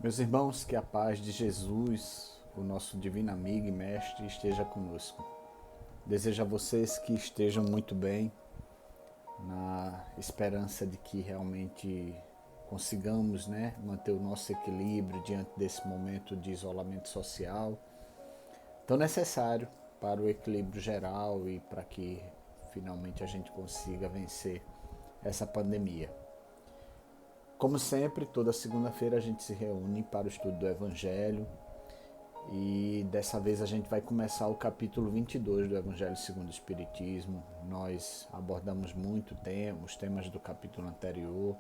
Meus irmãos, que a paz de Jesus, o nosso divino amigo e mestre, esteja conosco. Desejo a vocês que estejam muito bem, na esperança de que realmente consigamos, manter o nosso equilíbrio diante desse momento de isolamento social tão necessário para o equilíbrio geral e para que finalmente a gente consiga vencer essa pandemia. Como sempre, toda segunda-feira a gente se reúne para o estudo do Evangelho. E dessa vez a gente vai começar o capítulo 22 do Evangelho segundo o Espiritismo. Nós abordamos os temas do capítulo anterior,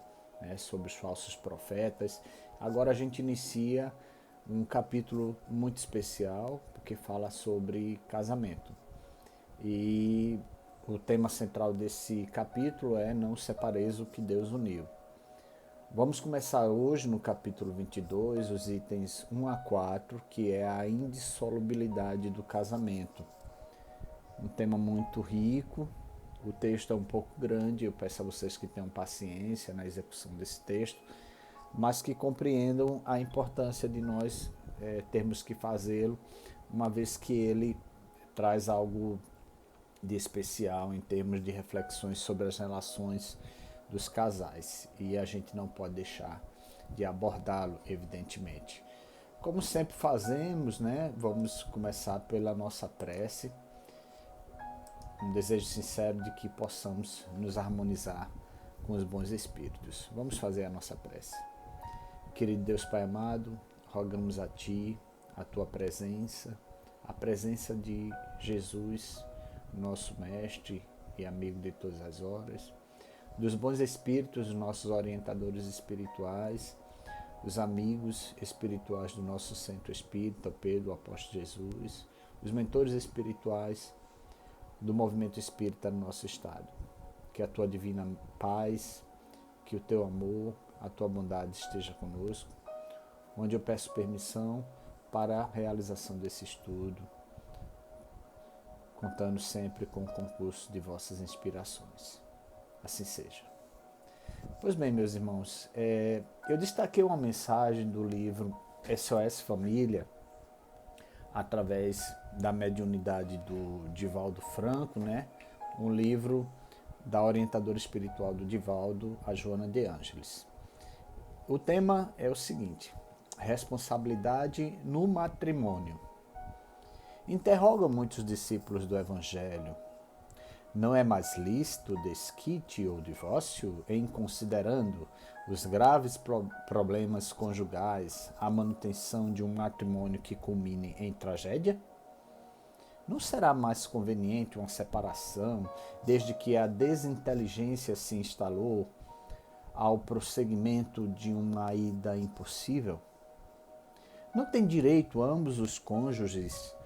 sobre os falsos profetas. Agora a gente inicia um capítulo muito especial, porque fala sobre casamento. E o tema central desse capítulo é Não separeis o que Deus uniu. Vamos começar hoje no capítulo 22, os itens 1 a 4, que é a indissolubilidade do casamento. Um tema muito rico, o texto é um pouco grande, eu peço a vocês que tenham paciência na execução desse texto, mas que compreendam a importância de nós termos que fazê-lo, uma vez que ele traz algo de especial em termos de reflexões sobre as relações dos casais, e a gente não pode deixar de abordá-lo, evidentemente. Como sempre fazemos, vamos começar pela nossa prece, um desejo sincero de que possamos nos harmonizar com os bons espíritos. Vamos fazer a nossa prece. Querido Deus Pai amado, rogamos a Ti, a Tua presença, a presença de Jesus, nosso mestre e amigo de todas as horas, dos bons espíritos, nossos orientadores espirituais, os amigos espirituais do nosso centro espírita, Pedro, o Apóstolo Jesus, os mentores espirituais do movimento espírita no nosso estado. Que a tua divina paz, que o teu amor, a tua bondade esteja conosco, onde eu peço permissão para a realização desse estudo, contando sempre com o concurso de vossas inspirações. Assim seja. Pois bem, meus irmãos, eu destaquei uma mensagem do livro SOS Família, através da mediunidade do Divaldo Franco, um livro da orientadora espiritual do Divaldo, a Joana de Ângeles. O tema é o seguinte: responsabilidade no matrimônio. Interroga muitos discípulos do Evangelho. Não é mais lícito desquite ou divórcio, em considerando os graves problemas conjugais, a manutenção de um matrimônio que culmine em tragédia? Não será mais conveniente uma separação, desde que a desinteligência se instalou, ao prosseguimento de uma ida impossível? Não têm direito ambos os cônjuges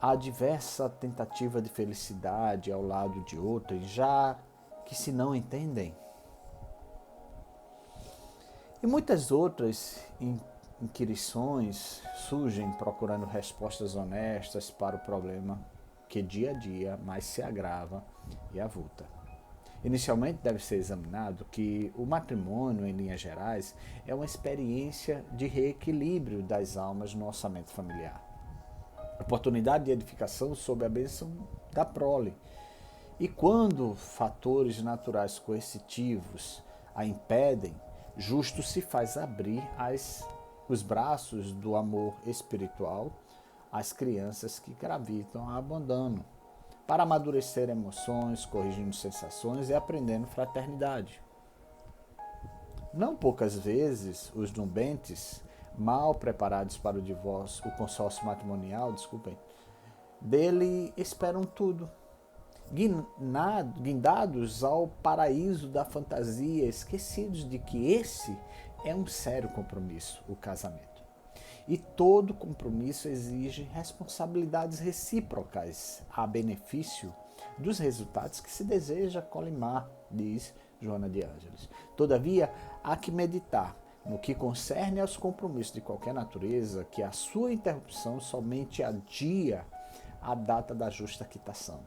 a diversa tentativa de felicidade ao lado de outrem, já que se não entendem? E muitas outras inquirições surgem procurando respostas honestas para o problema que dia a dia mais se agrava e avulta. Inicialmente deve ser examinado que o matrimônio, em linhas gerais, é uma experiência de reequilíbrio das almas no orçamento familiar. Oportunidade de edificação sob a bênção da prole. E quando fatores naturais coercitivos a impedem, justo se faz abrir os braços do amor espiritual às crianças que gravitam a abandono, para amadurecer emoções, corrigindo sensações e aprendendo fraternidade. Não poucas vezes os nubentes, mal preparados para o divórcio, o consórcio matrimonial, dele esperam tudo, guindados ao paraíso da fantasia, esquecidos de que esse é um sério compromisso, o casamento. E todo compromisso exige responsabilidades recíprocas a benefício dos resultados que se deseja colimar, diz Joana de Ângeles. Todavia, há que meditar no que concerne aos compromissos de qualquer natureza, que a sua interrupção somente adia a data da justa quitação.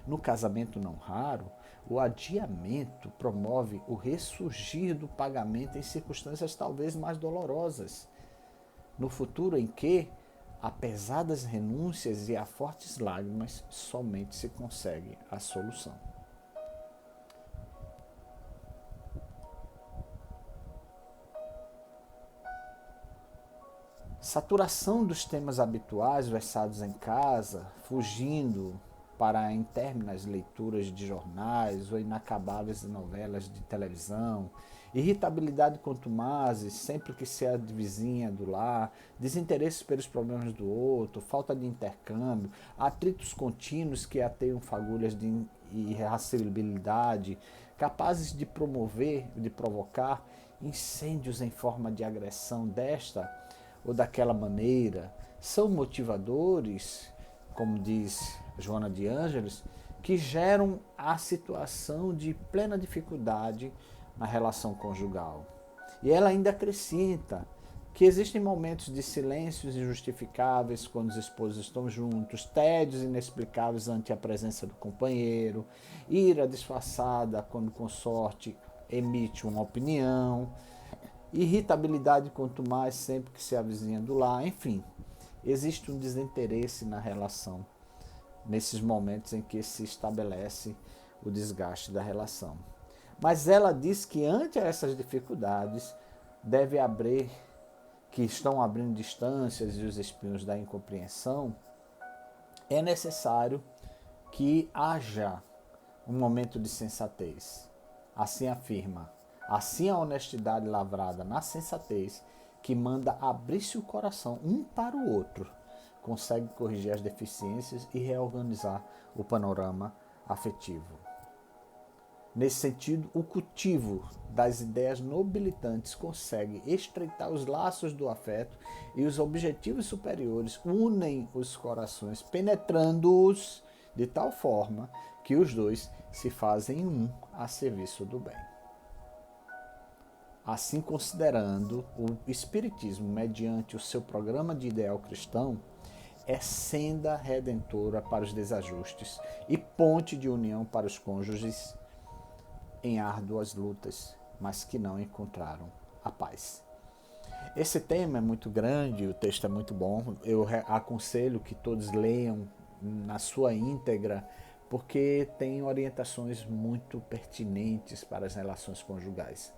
No casamento não raro, o adiamento promove o ressurgir do pagamento em circunstâncias talvez mais dolorosas. no futuro em que, a pesadas renúncias e a fortes lágrimas, somente se consegue a solução. Saturação dos temas habituais versados em casa, fugindo para intermináveis leituras de jornais ou inacabáveis novelas de televisão, irritabilidade contumazes sempre que se advizinha do lar, desinteresse pelos problemas do outro, falta de intercâmbio, atritos contínuos que ateiam fagulhas de irascibilidade, capazes de provocar incêndios em forma de agressão desta ou daquela maneira, são motivadores, como diz Joana de Ângeles, que geram a situação de plena dificuldade na relação conjugal. E ela ainda acrescenta que existem momentos de silêncios injustificáveis quando os esposos estão juntos, tédios inexplicáveis ante a presença do companheiro, ira disfarçada quando o consorte emite uma opinião, irritabilidade quanto mais sempre que se avizinha do lar, enfim, existe um desinteresse na relação nesses momentos em que se estabelece o desgaste da relação. Mas ela diz que ante essas dificuldades deve abrir, que estão abrindo distâncias e os espinhos da incompreensão, é necessário que haja um momento de sensatez. Assim afirma. Assim a honestidade lavrada na sensatez, que manda abrir-se o coração um para o outro, consegue corrigir as deficiências e reorganizar o panorama afetivo. Nesse sentido, o cultivo das ideias nobilitantes consegue estreitar os laços do afeto e os objetivos superiores unem os corações, penetrando-os de tal forma que os dois se fazem um a serviço do bem. Assim, considerando, o Espiritismo, mediante o seu programa de ideal cristão, é senda redentora para os desajustes e ponte de união para os cônjuges em árduas lutas, mas que não encontraram a paz. Esse tema é muito grande, o texto é muito bom, eu aconselho que todos leiam na sua íntegra, porque tem orientações muito pertinentes para as relações conjugais.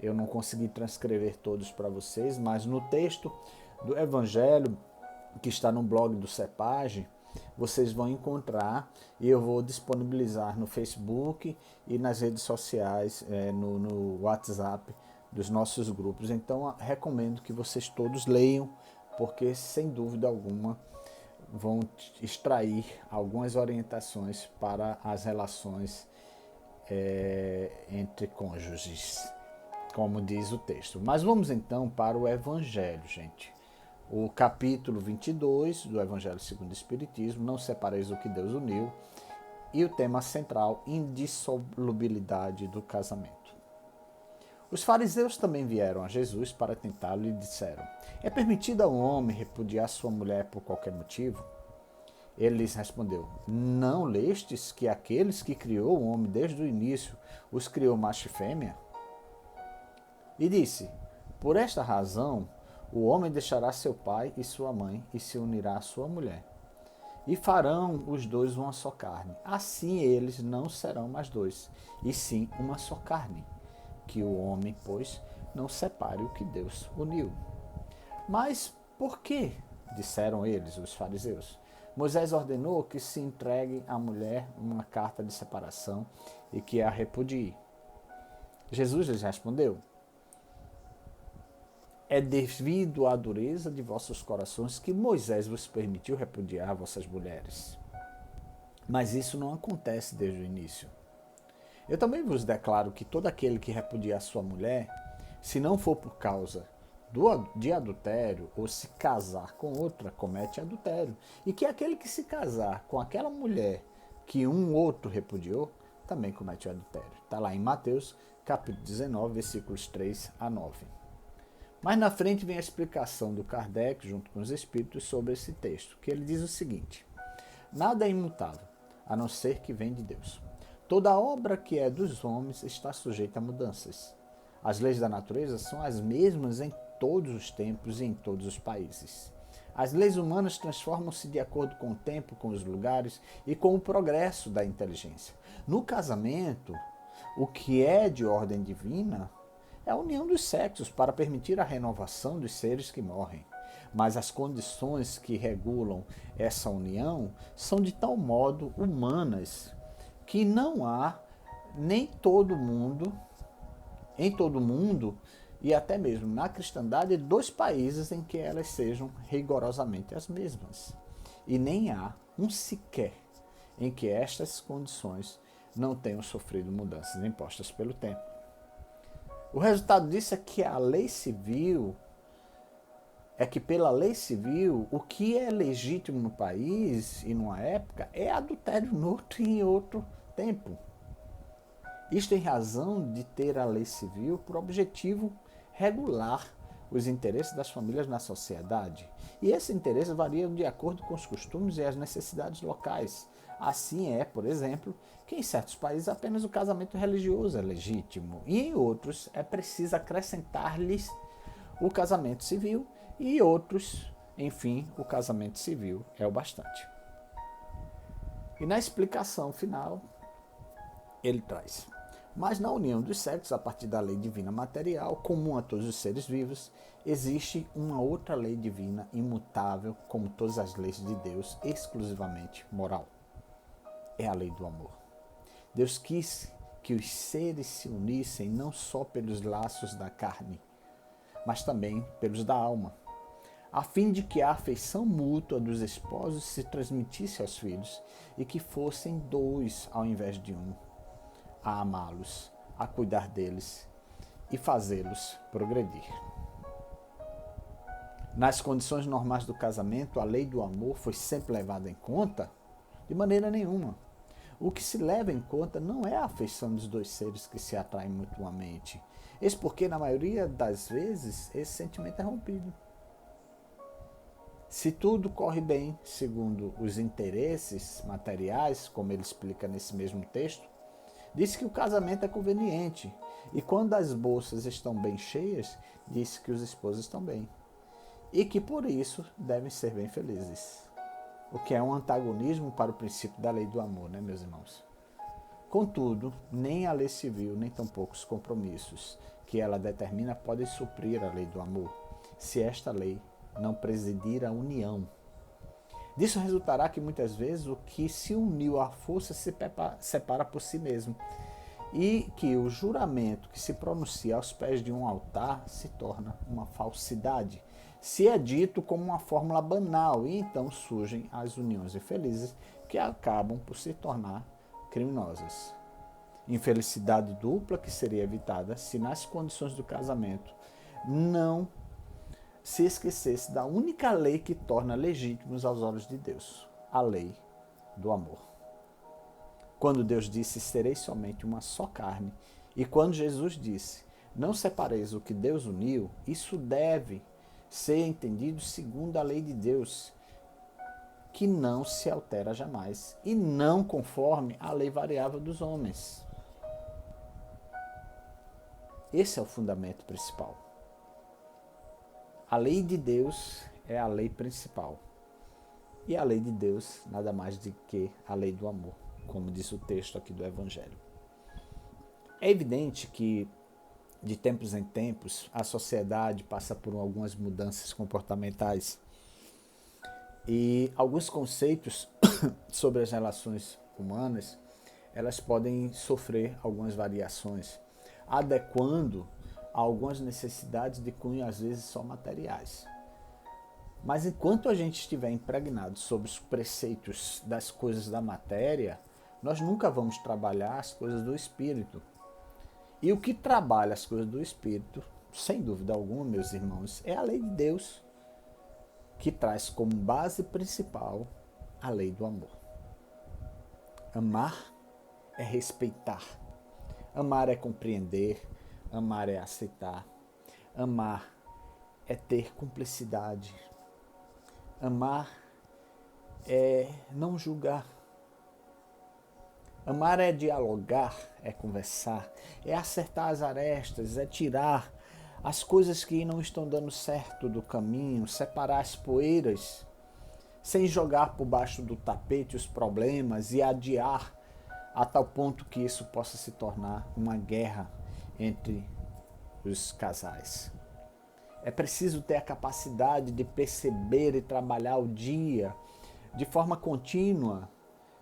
Eu não consegui transcrever todos para vocês, mas no texto do Evangelho, que está no blog do CEPAG, vocês vão encontrar e eu vou disponibilizar no Facebook e nas redes sociais, no WhatsApp dos nossos grupos. Então, recomendo que vocês todos leiam, porque sem dúvida alguma vão extrair algumas orientações para as relações entre cônjuges, como diz o texto. Mas vamos então para o Evangelho, gente. O capítulo 22 do Evangelho segundo o Espiritismo, não separeis o que Deus uniu, e o tema central, indissolubilidade do casamento. Os fariseus também vieram a Jesus para tentá-lo e disseram: é permitido ao homem repudiar sua mulher por qualquer motivo? Ele lhes respondeu: não lestes que aqueles que criou o homem desde o início os criou macho e fêmea? E disse: por esta razão o homem deixará seu pai e sua mãe e se unirá à sua mulher. E farão os dois uma só carne. Assim eles não serão mais dois, e sim uma só carne. Que o homem, pois, não separe o que Deus uniu. Mas por que? Disseram eles, os fariseus. Moisés ordenou que se entregue à mulher uma carta de separação e que a repudie. Jesus lhes respondeu: é devido à dureza de vossos corações que Moisés vos permitiu repudiar vossas mulheres. Mas isso não acontece desde o início. Eu também vos declaro que todo aquele que repudiar sua mulher, se não for por causa de adultério ou se casar com outra, comete adultério. E que aquele que se casar com aquela mulher que um outro repudiou, também comete adultério. Está lá em Mateus, capítulo 19, versículos 3 a 9. Mas na frente vem a explicação do Kardec, junto com os espíritos, sobre esse texto, que ele diz o seguinte: nada é imutável, a não ser que vem de Deus. Toda obra que é dos homens está sujeita a mudanças. As leis da natureza são as mesmas em todos os tempos e em todos os países. As leis humanas transformam-se de acordo com o tempo, com os lugares e com o progresso da inteligência. No casamento, o que é de ordem divina é a união dos sexos para permitir a renovação dos seres que morrem. Mas as condições que regulam essa união são de tal modo humanas que não há nem em todo mundo e até mesmo na cristandade, 2 países em que elas sejam rigorosamente as mesmas. E nem há um sequer em que estas condições não tenham sofrido mudanças impostas pelo tempo. O resultado disso é que pela lei civil, o que é legítimo no país e numa época é adultério em outro tempo. Isto em razão de ter a lei civil por objetivo regular os interesses das famílias na sociedade. E esse interesse varia de acordo com os costumes e as necessidades locais. Assim é, por exemplo, que em certos países apenas o casamento religioso é legítimo e em outros é preciso acrescentar-lhes o casamento civil e outros, enfim, o casamento civil é o bastante. E na explicação final, ele traz: mas na união dos sexos, a partir da lei divina material, comum a todos os seres vivos, existe uma outra lei divina imutável, como todas as leis de Deus, exclusivamente moral. É a lei do amor. Deus quis que os seres se unissem não só pelos laços da carne, mas também pelos da alma, a fim de que a afeição mútua dos esposos se transmitisse aos filhos e que fossem 2 ao invés de 1, a amá-los, a cuidar deles e fazê-los progredir. Nas condições normais do casamento, a lei do amor foi sempre levada em conta? De maneira nenhuma. O que se leva em conta não é a afeição dos 2 seres que se atraem mutuamente. Isso porque, na maioria das vezes, esse sentimento é rompido. Se tudo corre bem, segundo os interesses materiais, como ele explica nesse mesmo texto, diz que o casamento é conveniente. E quando as bolsas estão bem cheias, diz que os esposos estão bem. E que por isso devem ser bem felizes. O que é um antagonismo para o princípio da lei do amor, né, meus irmãos? Contudo, nem a lei civil, nem tampouco os compromissos que ela determina podem suprir a lei do amor, se esta lei não presidir a união. Disso resultará que muitas vezes o que se uniu à força se separa por si mesmo, e que o juramento que se pronuncia aos pés de um altar se torna uma falsidade, se é dito como uma fórmula banal, e então surgem as uniões infelizes que acabam por se tornar criminosas. Infelicidade dupla que seria evitada se nas condições do casamento não se esquecesse da única lei que torna legítimos aos olhos de Deus, a lei do amor. Quando Deus disse, sereis somente uma só carne, e quando Jesus disse, não separeis o que Deus uniu, isso deve ser entendido segundo a lei de Deus, que não se altera jamais, e não conforme a lei variável dos homens. Esse é o fundamento principal. A lei de Deus é a lei principal. E a lei de Deus nada mais do que a lei do amor, como diz o texto aqui do Evangelho. É evidente que, de tempos em tempos, a sociedade passa por algumas mudanças comportamentais e alguns conceitos sobre as relações humanas, elas podem sofrer algumas variações, adequando a algumas necessidades de cunho, às vezes, só materiais. Mas enquanto a gente estiver impregnado sobre os preceitos das coisas da matéria, nós nunca vamos trabalhar as coisas do Espírito. E o que trabalha as coisas do Espírito, sem dúvida alguma, meus irmãos, é a lei de Deus, que traz como base principal a lei do amor. Amar é respeitar. Amar é compreender. Amar é aceitar. Amar é ter cumplicidade. Amar é não julgar. Amar é dialogar, é conversar, é acertar as arestas, é tirar as coisas que não estão dando certo do caminho, separar as poeiras, sem jogar por baixo do tapete os problemas e adiar a tal ponto que isso possa se tornar uma guerra entre os casais. É preciso ter a capacidade de perceber e trabalhar o dia de forma contínua,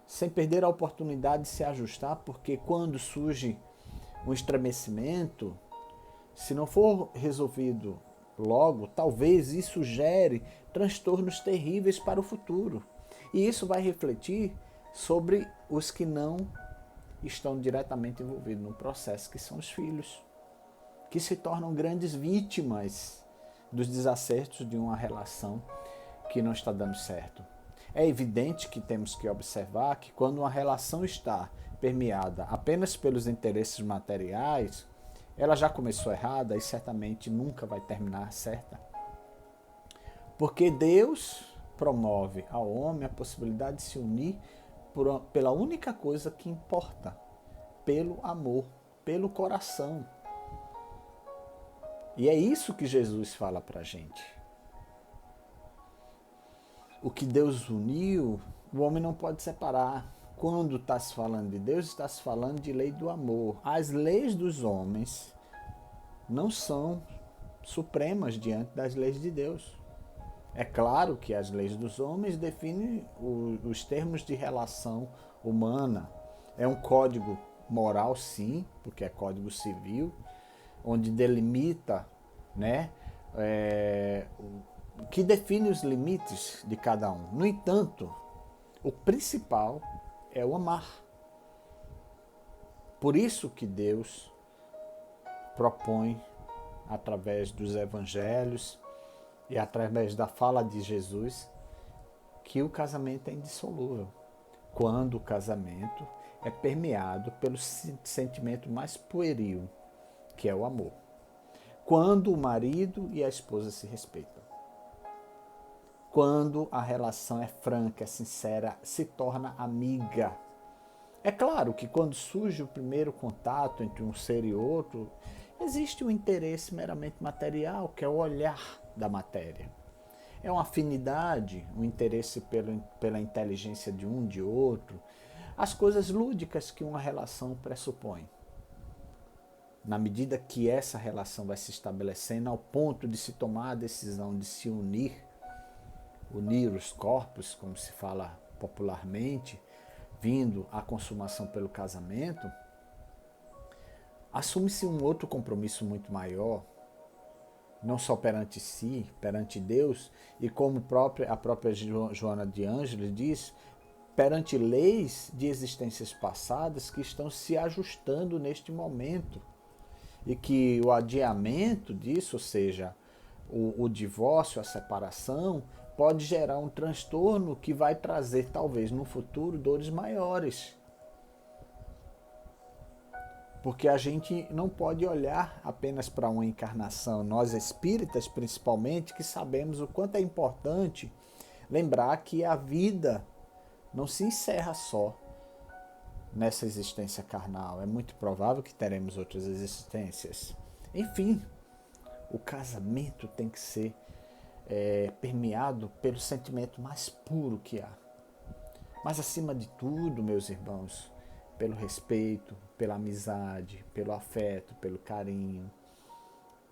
sem perder a oportunidade de se ajustar, porque quando surge um estremecimento, se não for resolvido logo, talvez isso gere transtornos terríveis para o futuro. E isso vai refletir sobre os que não estão diretamente envolvidos no processo, que são os filhos, que se tornam grandes vítimas dos desacertos de uma relação que não está dando certo. É evidente que temos que observar que quando uma relação está permeada apenas pelos interesses materiais, ela já começou errada e certamente nunca vai terminar certa. Porque Deus promove ao homem a possibilidade de se unir pela única coisa que importa, pelo amor, pelo coração. E é isso que Jesus fala para a gente. O que Deus uniu, o homem não pode separar. Quando está se falando de Deus, está se falando de lei do amor. As leis dos homens não são supremas diante das leis de Deus. É claro que as leis dos homens definem os termos de relação humana. É um código moral, sim, porque é código civil, onde delimita, né, que define os limites de cada um. No entanto, o principal é o amar. Por isso que Deus propõe, através dos evangelhos e através da fala de Jesus, que o casamento é indissolúvel. Quando o casamento é permeado pelo sentimento mais pueril, que é o amor. Quando o marido e a esposa se respeitam. Quando a relação é franca, é sincera, se torna amiga. É claro que quando surge o primeiro contato entre um ser e outro, existe um interesse meramente material, que é o olhar da matéria. É uma afinidade, um interesse pela inteligência de um, de outro, as coisas lúdicas que uma relação pressupõe. Na medida que essa relação vai se estabelecendo ao ponto de se tomar a decisão de se unir os corpos, como se fala popularmente, vindo à consumação pelo casamento, assume-se um outro compromisso muito maior, não só perante si, perante Deus, e como a própria Joana de Ângeles diz, perante leis de existências passadas que estão se ajustando neste momento. E que o adiamento disso, ou seja, o divórcio, a separação, pode gerar um transtorno que vai trazer, talvez no futuro, dores maiores. Porque a gente não pode olhar apenas para uma encarnação, nós espíritas principalmente, que sabemos o quanto é importante lembrar que a vida não se encerra só nessa existência carnal. É muito provável que teremos outras existências. Enfim, o casamento tem que ser permeado pelo sentimento mais puro que há. Mas acima de tudo, meus irmãos, pelo respeito, pela amizade, pelo afeto, pelo carinho,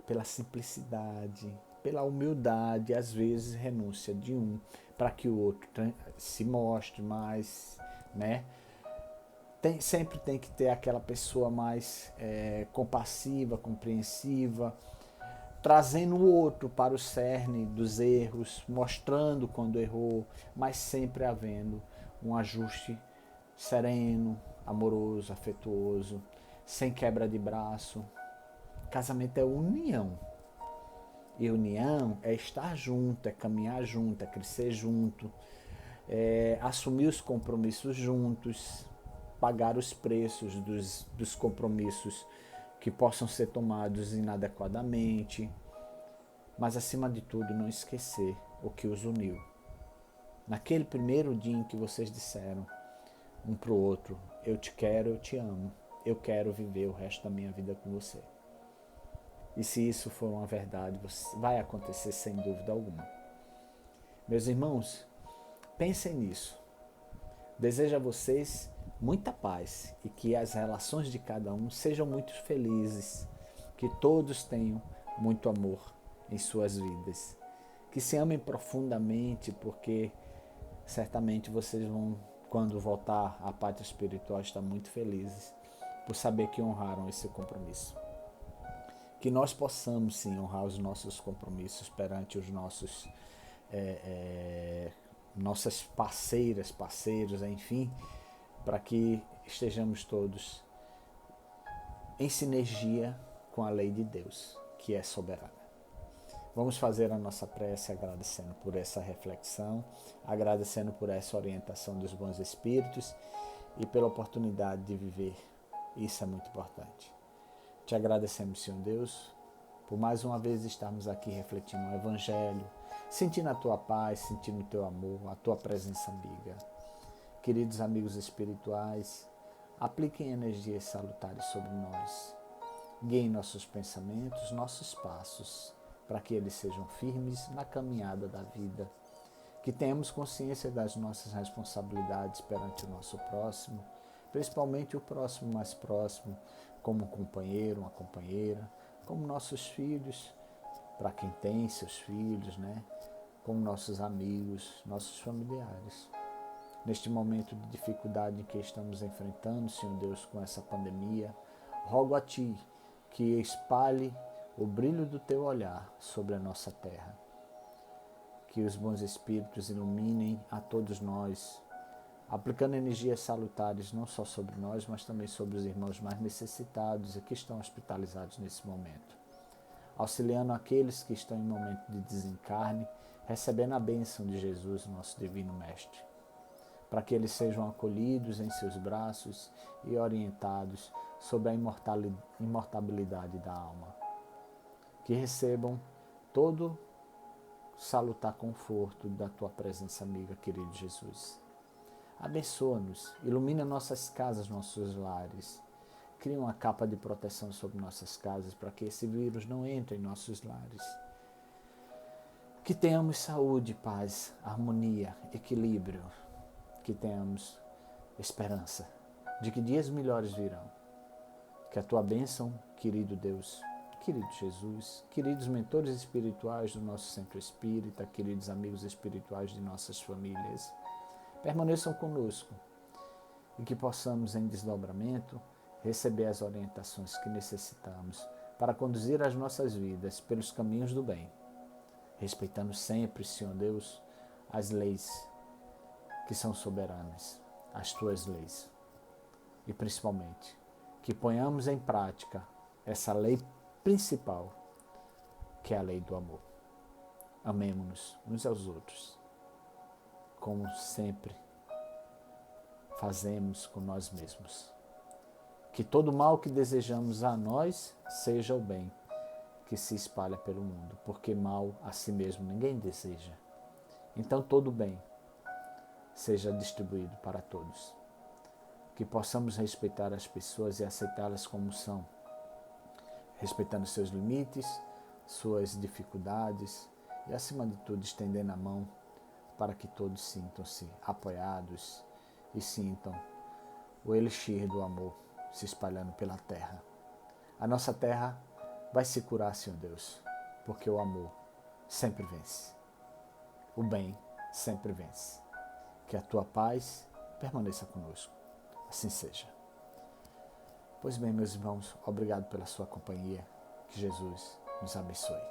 pela simplicidade, pela humildade, às vezes renúncia de um para que o outro se mostre mais, né? Sempre tem que ter aquela pessoa mais compassiva, compreensiva, trazendo o outro para o cerne dos erros, mostrando quando errou, mas sempre havendo um ajuste sereno, amoroso, afetuoso, sem quebra de braço. Casamento é união. E união é estar junto, é caminhar junto, é crescer junto, é assumir os compromissos juntos, pagar os preços dos compromissos que possam ser tomados inadequadamente, mas acima de tudo não esquecer o que os uniu. Naquele primeiro dia em que vocês disseram um para o outro, eu te quero, eu te amo, eu quero viver o resto da minha vida com você. E se isso for uma verdade, vai acontecer sem dúvida alguma. Meus irmãos, pensem nisso. Desejo a vocês muita paz e que as relações de cada um sejam muito felizes, que todos tenham muito amor em suas vidas, que se amem profundamente, porque certamente vocês vão, quando voltar à pátria espiritual, estar muito felizes por saber que honraram esse compromisso. Que nós possamos sim honrar os nossos compromissos perante os nossos nossas parceiras, parceiros, enfim, para que estejamos todos em sinergia com a lei de Deus, que é soberana. Vamos fazer a nossa prece agradecendo por essa reflexão, agradecendo por essa orientação dos bons espíritos e pela oportunidade de viver. Isso é muito importante. Te agradecemos, Senhor Deus, por mais uma vez estarmos aqui refletindo o Evangelho, sentindo a Tua paz, sentindo o Teu amor, a Tua presença amiga. Queridos amigos espirituais, apliquem energias salutares sobre nós. Guiem nossos pensamentos, nossos passos, para que eles sejam firmes na caminhada da vida. Que tenhamos consciência das nossas responsabilidades perante o nosso próximo, principalmente o próximo mais próximo, como um companheiro, uma companheira, como nossos filhos, para quem tem seus filhos, né? Como nossos amigos, nossos familiares. Neste momento de dificuldade em que estamos enfrentando, Senhor Deus, com essa pandemia, rogo a Ti que espalhe o brilho do Teu olhar sobre a nossa terra. Que os bons espíritos iluminem a todos nós, aplicando energias salutares não só sobre nós, mas também sobre os irmãos mais necessitados e que estão hospitalizados nesse momento. Auxiliando aqueles que estão em momento de desencarne, recebendo a bênção de Jesus, nosso Divino Mestre, para que eles sejam acolhidos em seus braços e orientados sobre a imortalidade da alma. Que recebam todo salutar conforto da Tua presença amiga, querido Jesus. Abençoa-nos, ilumina nossas casas, nossos lares. Cria uma capa de proteção sobre nossas casas para que esse vírus não entre em nossos lares. Que tenhamos saúde, paz, harmonia, equilíbrio. Que tenhamos esperança de que dias melhores virão. Que a Tua bênção, querido Deus, querido Jesus, queridos mentores espirituais do nosso centro espírita, queridos amigos espirituais de nossas famílias, permaneçam conosco e que possamos, em desdobramento, receber as orientações que necessitamos para conduzir as nossas vidas pelos caminhos do bem, respeitando sempre, Senhor Deus, as leis que são soberanas, as Tuas leis. E principalmente, que ponhamos em prática essa lei principal, que é a lei do amor. Amemo-nos uns aos outros, como sempre fazemos com nós mesmos. Que todo mal que desejamos a nós seja o bem que se espalha pelo mundo, porque mal a si mesmo ninguém deseja. Então todo bem seja distribuído para todos. Que possamos respeitar as pessoas e aceitá-las como são, respeitando seus limites, suas dificuldades e, acima de tudo, estendendo a mão para que todos sintam-se apoiados e sintam o elixir do amor se espalhando pela terra. A nossa terra vai se curar, Senhor Deus, porque o amor sempre vence. O bem sempre vence. Que a Tua paz permaneça conosco. Assim seja. Pois bem, meus irmãos, obrigado pela sua companhia. Que Jesus nos abençoe.